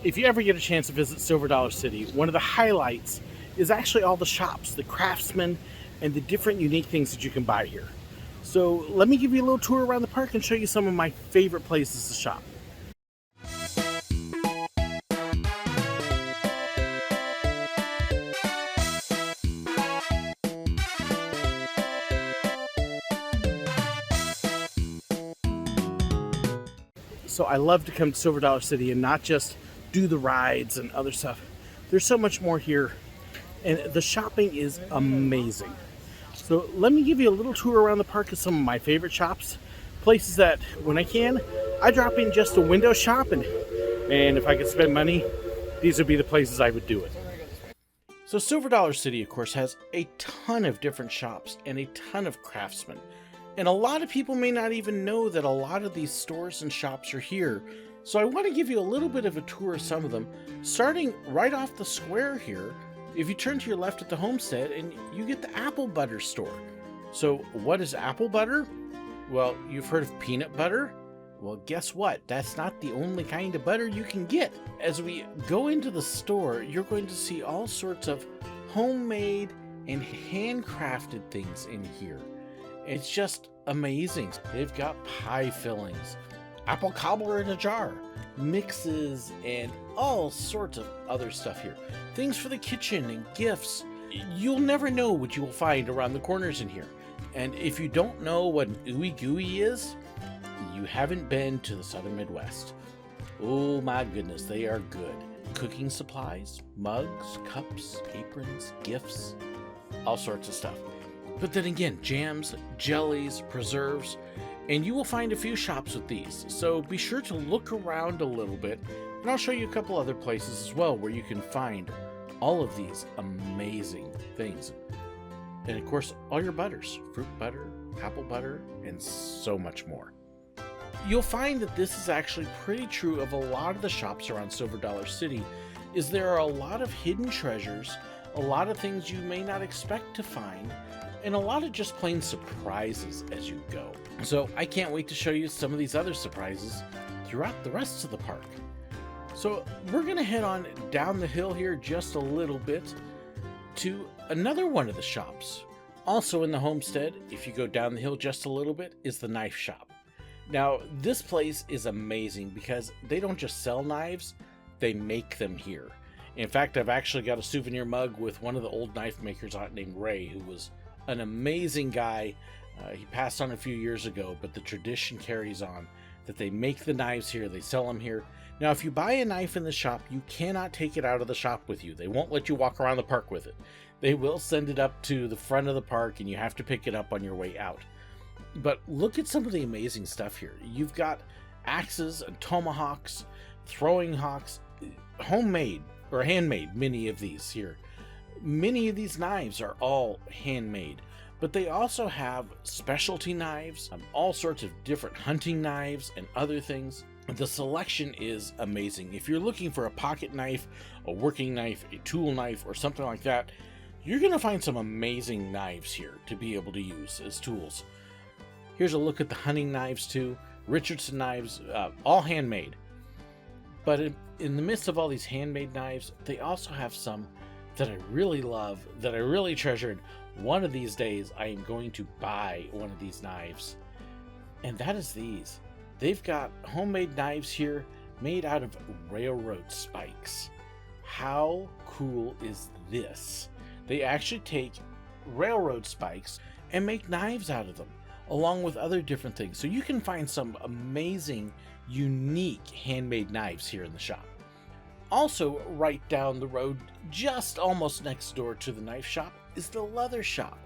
If you ever get a chance to visit Silver Dollar City, one of the highlights is actually all the shops, the craftsmen, and the different unique things that you can buy here. So let me give you a little tour around the park and show you some of my favorite places to shop. So I love to come to Silver Dollar City and not just do the rides and other stuff. There's so much more here, and the shopping is amazing. So let me give you a little tour around the park of some of my favorite shops, places that when I can, I drop in just a window shop, and if I could spend money, these would be the places I would do it. So Silver Dollar City, of course, has a ton of different shops and a ton of craftsmen. And a lot of people may not even know that a lot of these stores and shops are here. So I want to give you a little bit of a tour of some of them, starting right off the square here. If you turn to your left at the Homestead, and you get the apple butter store. So what is apple butter? Well, you've heard of peanut butter? Well, guess what? That's not the only kind of butter you can get. As we go into the store, you're going to see all sorts of homemade and handcrafted things in here. It's just amazing. They've got pie fillings, apple cobbler in a jar, mixes, and all sorts of other stuff here. Things for the kitchen and gifts. You'll never know what you will find around the corners in here. And if you don't know what an ooey gooey is, you haven't been to the Southern Midwest. Oh my goodness, they are good. Cooking supplies, mugs, cups, aprons, gifts, all sorts of stuff. But then again, jams, jellies, preserves, and you will find a few shops with these. So be sure to look around a little bit, and I'll show you a couple other places as well where you can find all of these amazing things. And of course, all your butters, fruit butter, apple butter, and so much more. You'll find that this is actually pretty true of a lot of the shops around Silver Dollar City, is there are a lot of hidden treasures, a lot of things you may not expect to find, and a lot of just plain surprises as you go. So I can't wait to show you some of these other surprises throughout the rest of the park. So we're gonna head on down the hill here just a little bit to another one of the shops. Also in the Homestead, if you go down the hill just a little bit, is the knife shop. Now this place is amazing because they don't just sell knives, they make them here. In fact, I've actually got a souvenir mug with one of the old knife makers named Ray, who was an amazing guy. He passed on a few years ago, but the tradition carries on that they make the knives here, they sell them here. Now, if you buy a knife in the shop, you cannot take it out of the shop with you. They won't let you walk around the park with it. They will send it up to the front of the park, and you have to pick it up on your way out. But look at some of the amazing stuff here. You've got axes and tomahawks, throwing hawks, homemade or handmade, many of these here. Many of these knives are all handmade, but they also have specialty knives, all sorts of different hunting knives and other things. The selection is amazing. If you're looking for a pocket knife, a working knife, a tool knife, or something like that, you're going to find some amazing knives here to be able to use as tools. Here's a look at the hunting knives too. Richardson knives, all handmade. But in the midst of all these handmade knives, they also have some that I really love, that I really treasured. One of these days, I am going to buy one of these knives. And that is these. They've got homemade knives here made out of railroad spikes. How cool is this? They actually take railroad spikes and make knives out of them, along with other different things. So you can find some amazing, unique handmade knives here in the shop. Also, right down the road, just almost next door to the knife shop, is the leather shop.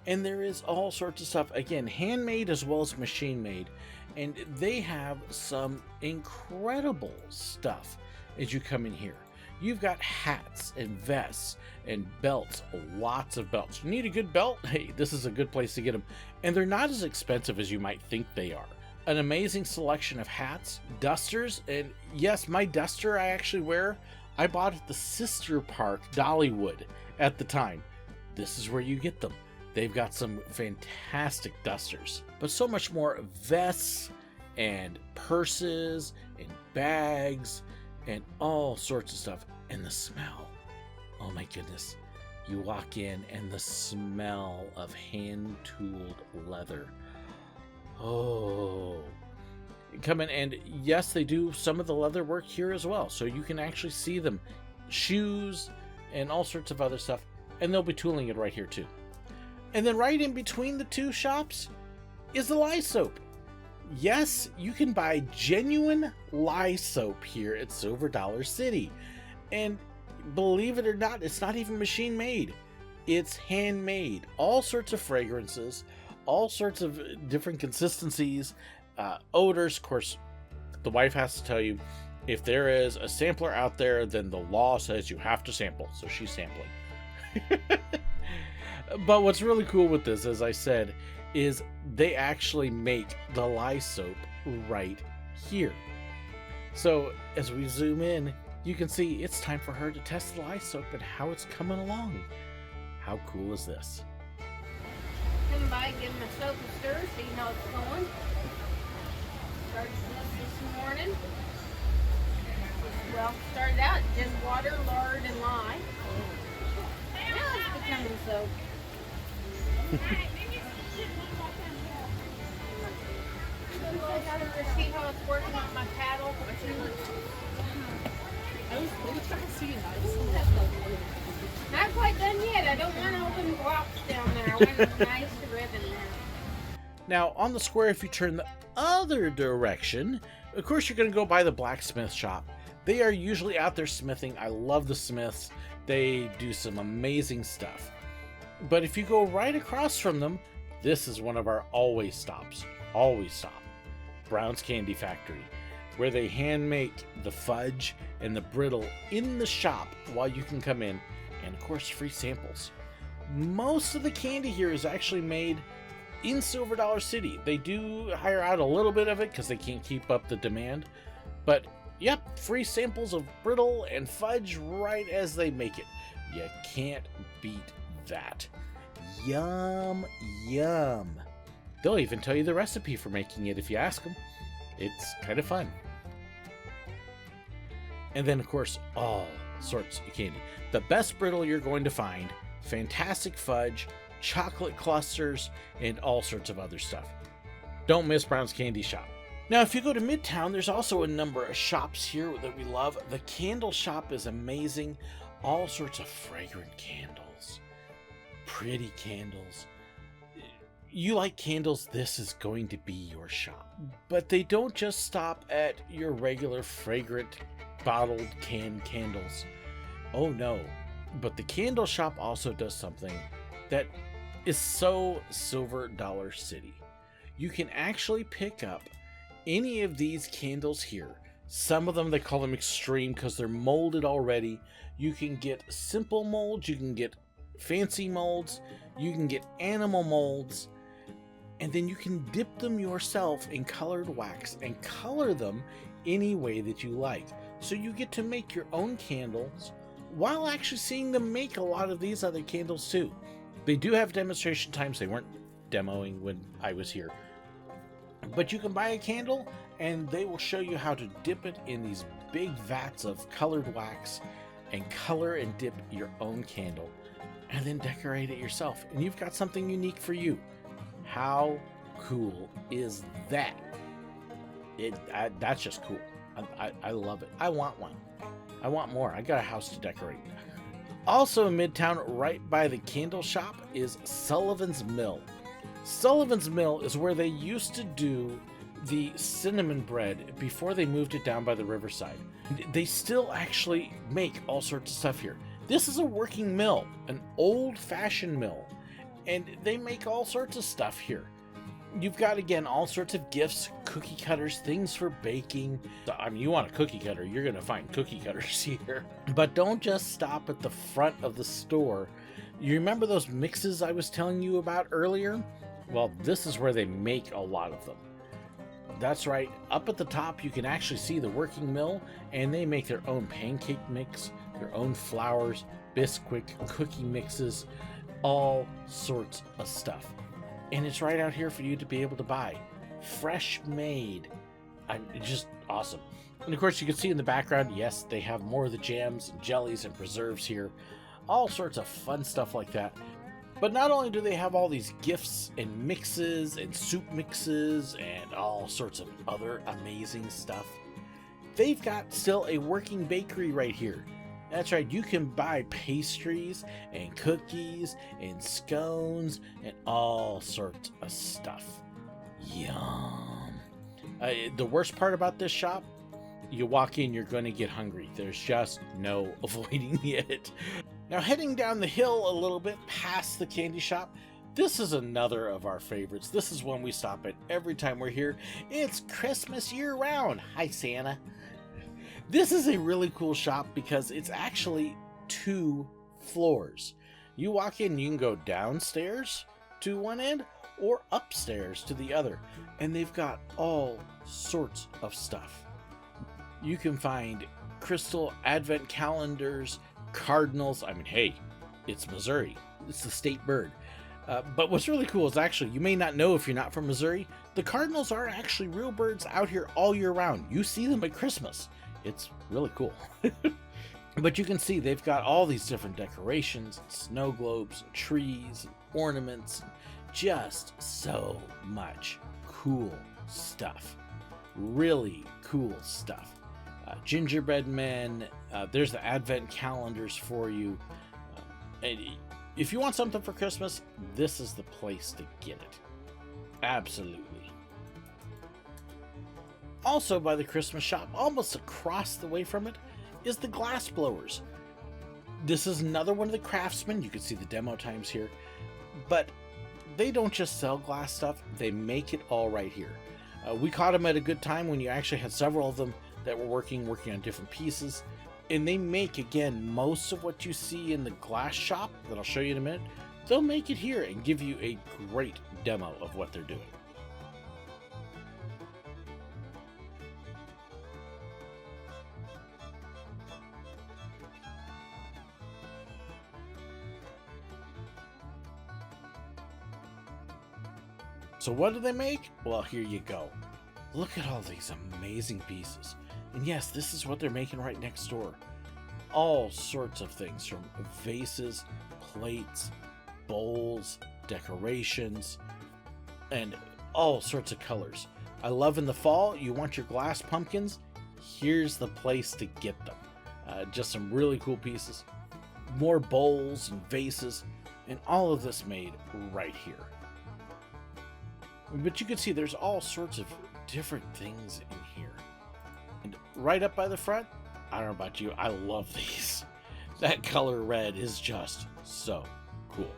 And there is all sorts of stuff, again, handmade as well as machine made. And they have some incredible stuff as you come in here. You've got hats and vests and belts, lots of belts. You need a good belt? Hey, this is a good place to get them. And they're not as expensive as you might think they are. An amazing selection of hats, dusters, and yes, my duster I actually wear, I bought at the sister park, Dollywood, at the time. This is where you get them. They've got some fantastic dusters, but so much more vests and purses and bags and all sorts of stuff. And the smell, oh my goodness. You walk in and the smell of hand-tooled leather. Oh. Come in, and yes, they do some of the leather work here as well. So you can actually see them. Shoes and all sorts of other stuff. And they'll be tooling it right here too. And then right in between the two shops is the lye soap. Yes, you can buy genuine lye soap here at Silver Dollar City. And believe it or not, it's not even machine made. It's handmade. All sorts of fragrances, all sorts of different consistencies, odors. Of course, the wife has to tell you, if there is a sampler out there, then the law says you have to sample. So she's sampling. But what's really cool with this, as I said, is they actually make the lye soap right here. So as we zoom in, you can see it's time for her to test the lye soap and how it's coming along. How cool is this? Come by, give them a soap and stir, see how it's going. Started this morning. Well, started out just water, lard, and lye. Now it's becoming soap. See how it's working on my paddle? I was trying to see it. I just don't have Not quite done yet. I don't want to open blocks down there. I want a nice ribbon there. Now, on the square, if you turn the other direction, of course, you're going to go by the blacksmith shop. They are usually out there smithing. I love the smiths. They do some amazing stuff. But if you go right across from them, this is one of our always stops. Always stop. Brown's Candy Factory, where they hand make the fudge and the brittle in the shop while you can come in, and of course free samples. Most of the candy here is actually made in Silver Dollar City. They do hire out a little bit of it because they can't keep up the demand, but yep, free samples of brittle and fudge right as they make it. You can't beat that. Yum, yum. They'll even tell you the recipe for making it if you ask them. It's kind of fun. And then, of course, all sorts of candy. The best brittle you're going to find, fantastic fudge, chocolate clusters, and all sorts of other stuff. Don't miss Brown's Candy Shop. Now, if you go to Midtown, there's also a number of shops here that we love. The candle shop is amazing. All sorts of fragrant candles, pretty candles. You like candles, this is going to be your shop. But they don't just stop at your regular fragrant bottled canned candles. Oh no. But the candle shop also does something that is so Silver Dollar City. You can actually pick up any of these candles here. Some of them, they call them extreme because they're molded already. You can get simple molds, you can get fancy molds, you can get animal molds. And then you can dip them yourself in colored wax and color them any way that you like. So you get to make your own candles while actually seeing them make a lot of these other candles too. They do have demonstration times. They weren't demoing when I was here. But you can buy a candle and they will show you how to dip it in these big vats of colored wax and color and dip your own candle and then decorate it yourself. And you've got something unique for you. How cool is that? That's just cool. I love it. I want one. I want more. I got a house to decorate. Also in Midtown, right by the candle shop, is Sullivan's Mill. Sullivan's Mill is where they used to do the cinnamon bread before they moved it down by the riverside. They still actually make all sorts of stuff here. This is a working mill, an old-fashioned mill, and they make all sorts of stuff here. You've got, again, all sorts of gifts, cookie cutters, things for baking. I mean, you want a cookie cutter, you're going to find cookie cutters here. But don't just stop at the front of the store. You remember those mixes I was telling you about earlier? Well, this is where they make a lot of them. That's right, up at the top you can actually see the working mill, and they make their own pancake mix, their own flours, Bisquick, cookie mixes, all sorts of stuff. And it's right out here for you to be able to buy. Fresh made. Just awesome. And of course, you can see in the background, yes, they have more of the jams and jellies and preserves here. All sorts of fun stuff like that. But not only do they have all these gifts and mixes and soup mixes and all sorts of other amazing stuff, they've got still a working bakery right here. That's right, you can buy pastries and cookies and scones and all sorts of stuff. Yum. The worst part about this shop, you walk in, you're going to get hungry. There's just no avoiding it. Now, heading down the hill a little bit past the candy shop, this is another of our favorites. This is one we stop at every time we're here. It's Christmas year-round. Hi, Santa. This is a really cool shop because it's actually 2 floors. You walk in, you can go downstairs to one end or upstairs to the other, and they've got all sorts of stuff. You can find crystal advent calendars, cardinals. I mean, hey, it's Missouri. It's the state bird. But what's really cool is actually, you may not know if you're not from Missouri, the cardinals are actually real birds out here all year round. You see them at Christmas. It's really cool. But you can see they've got all these different decorations, snow globes, trees, ornaments, just so much cool stuff. Really cool stuff. Gingerbread men, there's the advent calendars for you. And if you want something for Christmas, this is the place to get it. Absolutely. Also by the Christmas shop, almost across the way from it, is the glass blowers. This is another one of the craftsmen. You can see the demo times here. But they don't just sell glass stuff, they make it all right here. We caught them at a good time when you actually had several of them that were working on different pieces. And they make, again, most of what you see in the glass shop that I'll show you in a minute. They'll make it here and give you a great demo of what they're doing. So what do they make? Well, here you go. Look at all these amazing pieces. And yes, this is what they're making right next door. All sorts of things, from vases, plates, bowls, decorations, and all sorts of colors. I love in the fall, you want your glass pumpkins, here's the place to get them. Just some really cool pieces. More bowls and vases, and all of this made right here. But you can see there's all sorts of different things in here. And right up by the front, I don't know about you, I love these. That color red is just so cool.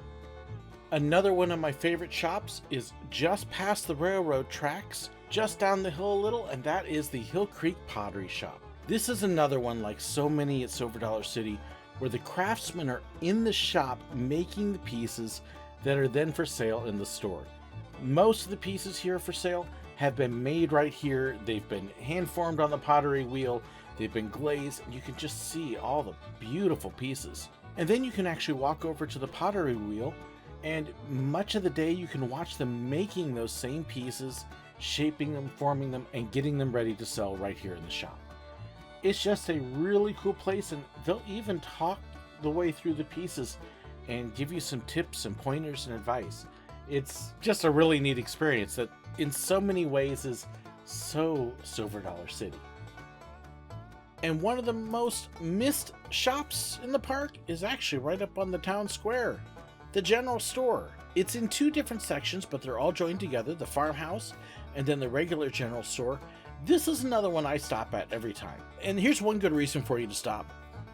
Another one of my favorite shops is just past the railroad tracks, just down the hill a little, and that is the Hill Creek Pottery Shop. This is another one, like so many at Silver Dollar City, where the craftsmen are in the shop making the pieces that are then for sale in the store. Most of the pieces here for sale have been made right here. They've been hand formed on the pottery wheel. They've been glazed, and you can just see all the beautiful pieces. And then you can actually walk over to the pottery wheel, and much of the day you can watch them making those same pieces, shaping them, forming them, and getting them ready to sell right here in the shop. It's just a really cool place, and they'll even talk the way through the pieces and give you some tips and pointers and advice. It's just a really neat experience that in so many ways is so Silver Dollar City. And one of the most missed shops in the park is actually right up on the town square, the general store. It's in 2 different sections, but they're all joined together, the farmhouse and then the regular general store. This is another one I stop at every time. And here's one good reason for you to stop.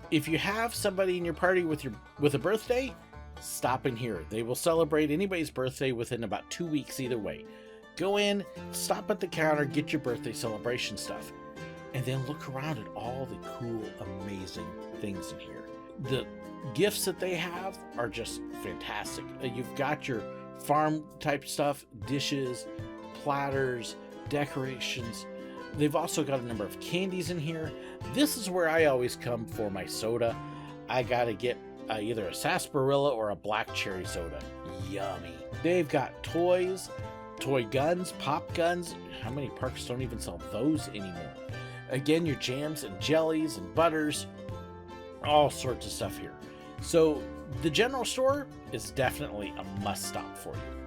If you have somebody in your party with a birthday, stop in here. They will celebrate anybody's birthday within about 2 weeks either way. Go in, stop at the counter, get your birthday celebration stuff, and then look around at all the cool, amazing things in here. The gifts that they have are just fantastic. You've got your farm type stuff, dishes, platters, decorations. They've also got a number of candies in here. This is where I always come for my soda. I gotta get either a sarsaparilla or a black cherry soda. Yummy. They've got toys, toy guns, pop guns. How many parks don't even sell those anymore? Again, your jams and jellies and butters, all sorts of stuff here. So the general store is definitely a must stop for you.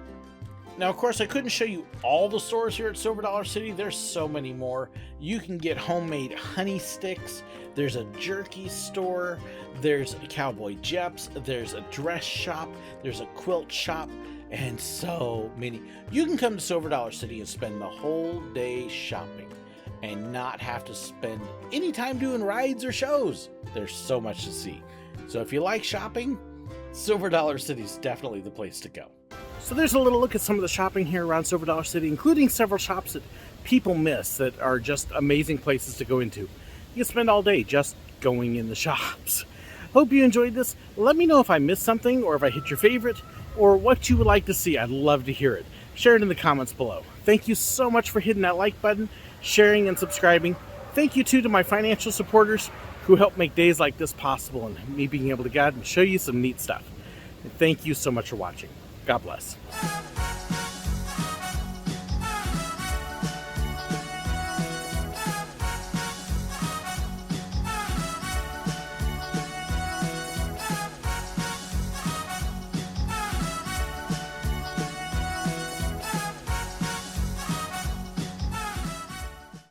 Now, of course, I couldn't show you all the stores here at Silver Dollar City. There's so many more. You can get homemade honey sticks. There's a jerky store. There's a Cowboy Jeps. There's a dress shop. There's a quilt shop, and so many. You can come to Silver Dollar City and spend the whole day shopping and not have to spend any time doing rides or shows. There's so much to see. So if you like shopping, Silver Dollar City is definitely the place to go. So there's a little look at some of the shopping here around Silver Dollar City, including several shops that people miss that are just amazing places to go into. You can spend all day just going in the shops. Hope you enjoyed this. Let me know if I missed something or if I hit your favorite or what you would like to see. I'd love to hear it. Share it in the comments below. Thank you so much for hitting that like button, sharing, and subscribing. Thank you too to my financial supporters who help make days like this possible and me being able to go out and show you some neat stuff. And thank you so much for watching. God bless.